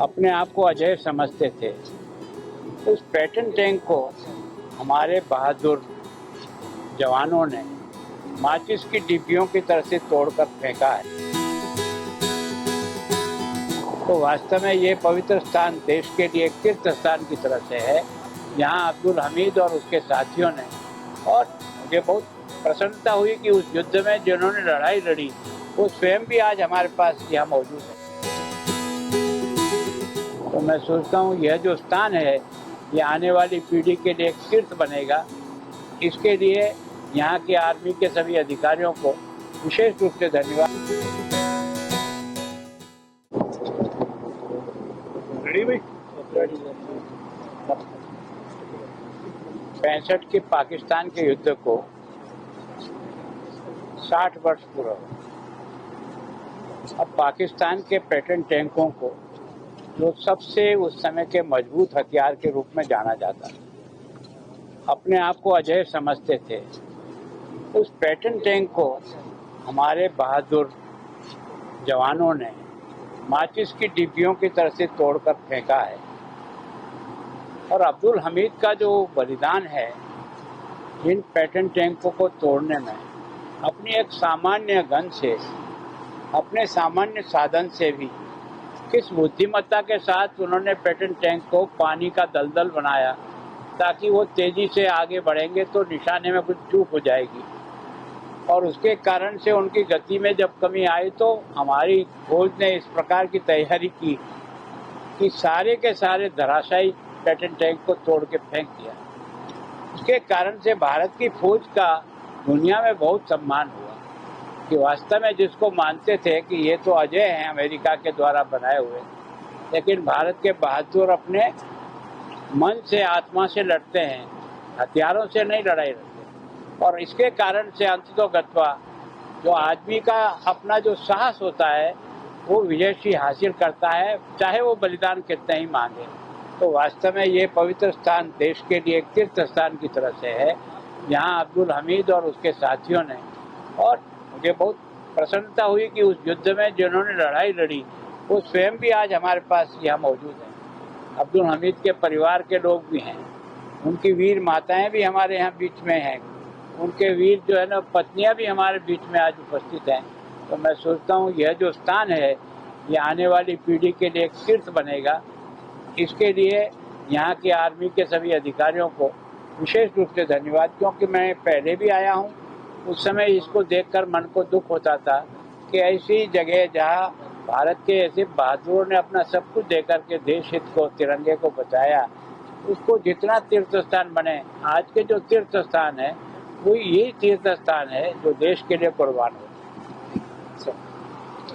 अपने आप को अजय समझते थे। उस पैटर्न टैंक को हमारे बहादुर जवानों ने माचिस की डिब्बियों की तरह से तोड़कर फेंका है। तो वास्तव में ये पवित्र स्थान देश के लिए एक तीर्थ स्थान की तरह से है, जहां अब्दुल हमीद और उसके साथियों ने, और मुझे बहुत प्रसन्नता हुई कि उस युद्ध में जिन्होंने लड़ाई लड़ी वो स्वयं भी आज हमारे पास यहाँ मौजूद है। तो मैं सोचता हूँ यह जो स्थान है ये आने वाली पीढ़ी के लिए एक तीर्थ बनेगा। इसके लिए यहाँ के आर्मी के सभी अधिकारियों को विशेष रूप से धन्यवाद। रेडी भाई? 65 के पाकिस्तान के युद्ध को 60 वर्ष पूरा हुआ। अब पाकिस्तान के पैटर्न टैंकों को जो सबसे उस समय के मजबूत हथियार के रूप में जाना जाता, अपने आप को अजय समझते थे। उस पैटर्न टैंक को हमारे बहादुर जवानों ने माचिस की डिब्बियों की तरह से तोड़कर फेंका है। और अब्दुल हमीद का जो बलिदान है इन पैटर्न टैंकों को तोड़ने में, अपनी एक सामान्य गन से, अपने सामान्य साधन से भी किस बुद्धिमत्ता के साथ उन्होंने पैटर्न टैंक को पानी का दलदल बनाया ताकि वो तेजी से आगे बढ़ेंगे तो निशाने में कुछ चूक हो जाएगी, और उसके कारण से उनकी गति में जब कमी आई तो हमारी फौज ने इस प्रकार की तैयारी की कि सारे के सारे धराशायी पैटर्न टैंक को तोड़ के फेंक दिया। उसके कारण से भारत की फौज का दुनिया में बहुत सम्मान हुआ कि वास्तव में जिसको मानते थे कि ये तो अजय हैं अमेरिका के द्वारा बनाए हुए, लेकिन भारत के बहादुर अपने मन से, आत्मा से लड़ते हैं, हथियारों से नहीं लड़ाई लड़ते। और इसके कारण से अंततोगत्वा जो आदमी का अपना जो साहस होता है वो विजयश्री हासिल करता है, चाहे वो बलिदान कितना ही मांगे। तो वास्तव में ये पवित्र स्थान देश के लिए एक तीर्थ स्थान की तरह से है, जहाँ अब्दुल हमीद और उसके साथियों ने, और मुझे बहुत प्रसन्नता हुई कि उस युद्ध में जिन्होंने लड़ाई लड़ी वो स्वयं भी आज हमारे पास यहाँ मौजूद हैं। अब्दुल हमीद के परिवार के लोग भी हैं, उनकी वीर माताएं भी हमारे यहाँ बीच में हैं, उनके वीर जो है ना पत्नियां भी हमारे बीच में आज उपस्थित हैं। तो मैं सोचता हूँ यह जो स्थान है ये आने वाली पीढ़ी के लिए एक तीर्थ बनेगा। इसके लिए यहाँ के आर्मी के सभी अधिकारियों को विशेष रूप से धन्यवाद, क्योंकि मैं पहले भी आया हूँ, उस समय इसको देखकर मन को दुख होता था कि ऐसी जगह जहाँ भारत के ऐसे बहादुरों ने अपना सब कुछ देकर के देश हित को, तिरंगे को बचाया, उसको जितना तीर्थ स्थान बने, आज के जो तीर्थ स्थान है वो यही तीर्थ स्थान है जो देश के लिए कुर्बान हो।